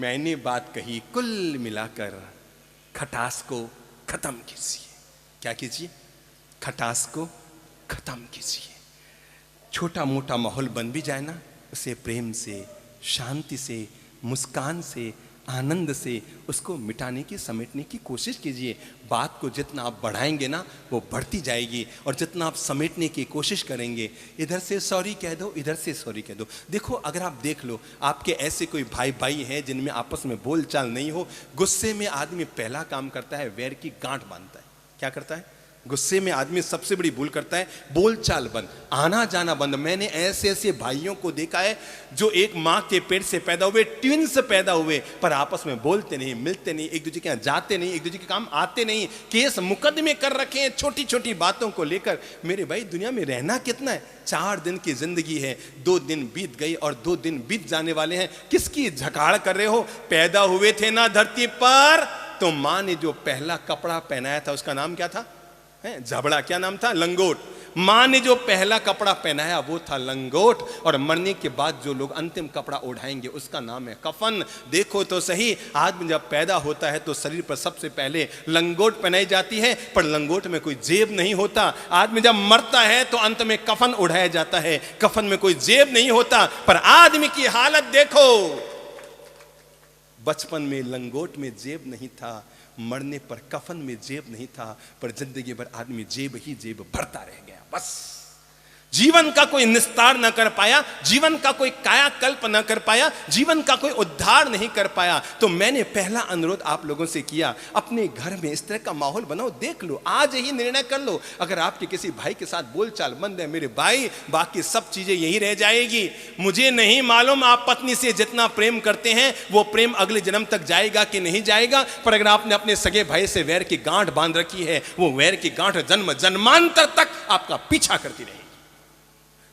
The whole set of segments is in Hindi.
मैंने बात कही, कुल मिलाकर खटास को खत्म कीजिए। क्या कीजिए? खटास को खत्म कीजिए। छोटा मोटा माहौल बन भी जाए ना, उसे प्रेम से, शांति से, मुस्कान से, आनंद से उसको मिटाने की, समेटने की कोशिश कीजिए। बात को जितना आप बढ़ाएंगे ना, वो बढ़ती जाएगी, और जितना आप समेटने की कोशिश करेंगे, इधर से सॉरी कह दो, इधर से सॉरी कह दो। देखो, अगर आप देख लो, आपके ऐसे कोई भाई भाई हैं जिनमें आपस में बोलचाल नहीं हो, गुस्से में आदमी पहला काम करता है, वैर की गांठ बांधता है। क्या करता है? गुस्से में आदमी सबसे बड़ी भूल करता है, बोलचाल बंद, आना जाना बंद। मैंने ऐसे ऐसे भाइयों को देखा है जो एक माँ के पेट से पैदा हुए, ट्विन्स पैदा हुए, पर आपस में बोलते नहीं, मिलते नहीं, एक दूसरे के यहाँ जाते नहीं, एक दूसरे के काम आते नहीं, केस मुकदमे कर रखे हैं छोटी छोटी बातों को लेकर। मेरे भाई, दुनिया में रहना कितना है? 4 दिन की जिंदगी है, 2 दिन बीत गई और 2 दिन बीत जाने वाले हैं। किसकी झकाड़ कर रहे हो? पैदा हुए थे ना धरती पर, तो माँ ने जो पहला कपड़ा पहनाया था उसका नाम क्या था? जबड़ा। क्या नाम था? लंगोट। माँ ने जो पहला कपड़ा पहनाया वो था लंगोट, और मरने के बाद जो लोग अंतिम कपड़ा ओढ़ाएंगे उसका नाम है कफन। देखो तो सही, आदमी जब पैदा होता है तो शरीर पर सबसे पहले लंगोट पहनाई जाती है, पर लंगोट में कोई जेब नहीं होता। आदमी जब मरता है तो अंत में कफन ओढ़ाया जाता है, कफन में कोई जेब नहीं होता। पर आदमी की हालत देखो, बचपन में लंगोट में जेब नहीं था, मरने पर कफन में जेब नहीं था, पर जिंदगी भर आदमी जेब ही जेब भरता रह गया। बस जीवन का कोई निस्तार न कर पाया, जीवन का कोई कायाकल्प न कर पाया, जीवन का कोई उद्धार नहीं कर पाया। तो मैंने पहला अनुरोध आप लोगों से किया, अपने घर में इस तरह का माहौल बनाओ। देख लो, आज ही निर्णय कर लो। अगर आपके किसी भाई के साथ बोलचाल बंद है, मेरे भाई, बाकी सब चीजें यही रह जाएगी। मुझे नहीं मालूम आप पत्नी से जितना प्रेम करते हैं वो प्रेम अगले जन्म तक जाएगा कि नहीं जाएगा, पर अगर आपने अपने सगे भाई से वैर की गांठ बांध रखी है, वो वैर की गांठ जन्म जन्मांतर तक आपका पीछा करती रहेगी,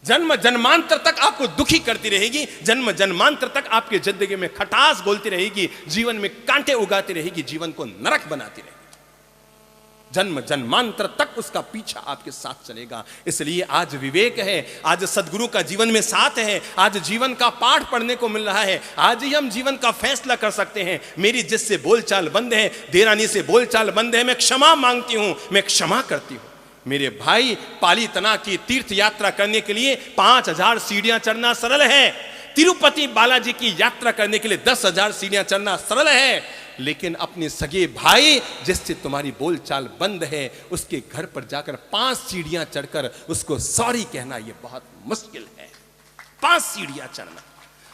जन्म जन्मांतर तक आपको दुखी करती रहेगी, जन्म जन्मांतर तक आपकी जिंदगी में खटास घोलती रहेगी, जीवन में कांटे उगाती रहेगी, जीवन को नरक बनाती रहेगी। जन्म जन्मांतर तक उसका पीछा आपके साथ चलेगा। इसलिए आज विवेक है, आज सदगुरु का जीवन में साथ है, आज जीवन का पाठ पढ़ने को मिल रहा है, आज ही हम जीवन का फैसला कर सकते हैं। मेरी जिससे बोलचाल बंद है, देरानी से बोलचाल बंद है, मैं क्षमा मांगती हूं, मैं क्षमा करती हूं। मेरे भाई, पाली तना की तीर्थ यात्रा करने के लिए 5000 सीढ़ियां चढ़ना सरल है, तिरुपति बालाजी की यात्रा करने के लिए 10,000 सीढ़ियां चढ़ना सरल है, लेकिन अपने सगे भाई जिससे तुम्हारी बोलचाल बंद है, उसके घर पर जाकर 5 सीढ़ियां चढ़कर उसको सॉरी कहना, यह बहुत मुश्किल है। 5 सीढ़ियां चढ़ना।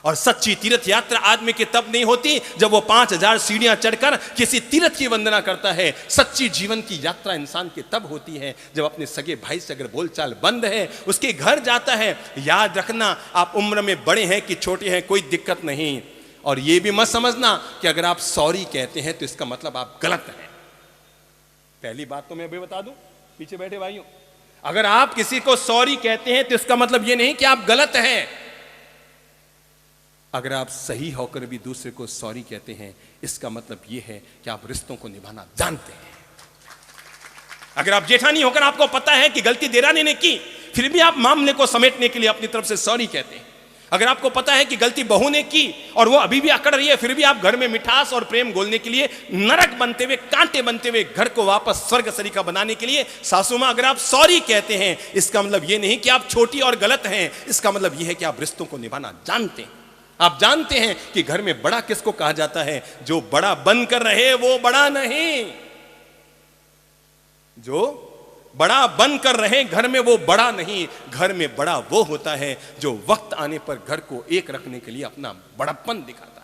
और सच्ची तीर्थ यात्रा आदमी की तब नहीं होती जब वो 5000 सीढ़ियां चढ़कर किसी तीर्थ की वंदना करता है। सच्ची जीवन की यात्रा इंसान की तब होती है जब अपने सगे भाई से अगर बोलचाल बंद है, उसके घर जाता है। याद रखना, आप उम्र में बड़े हैं कि छोटे हैं, कोई दिक्कत नहीं। और ये भी मत समझना कि अगर आप सॉरी कहते हैं तो इसका मतलब आप गलत हैं। पहली बात तो मैं अभी बता दूं पीछे बैठे भाइयों, अगर आप किसी को सॉरी कहते हैं तो इसका मतलब ये नहीं कि आप गलत हैं। अगर आप सही होकर भी दूसरे को सॉरी कहते हैं, इसका मतलब यह है कि आप रिश्तों को निभाना जानते हैं। अगर आप जेठानी होकर आपको पता है कि गलती देरानी ने की, फिर भी आप मामले को समेटने के लिए अपनी तरफ से सॉरी कहते हैं। अगर आपको पता है कि गलती बहू ने की और वो अभी भी अकड़ रही है, फिर भी आप घर में मिठास और प्रेम घोलने के लिए, नरक बनते हुए, कांटे बनते हुए घर को वापस स्वर्ग सरीखा बनाने के लिए, सासू मां, अगर आप सॉरी कहते हैं, इसका मतलब ये नहीं कि आप छोटी और गलत हैं, इसका मतलब यह है कि आप रिश्तों को निभाना जानते हैं। आप जानते हैं कि घर में बड़ा किसको कहा जाता है? जो बड़ा बनकर रहे वो बड़ा नहीं, जो बड़ा बनकर रहे घर में वो बड़ा नहीं। घर में बड़ा वो होता है जो वक्त आने पर घर को एक रखने के लिए अपना बड़प्पन दिखाता है।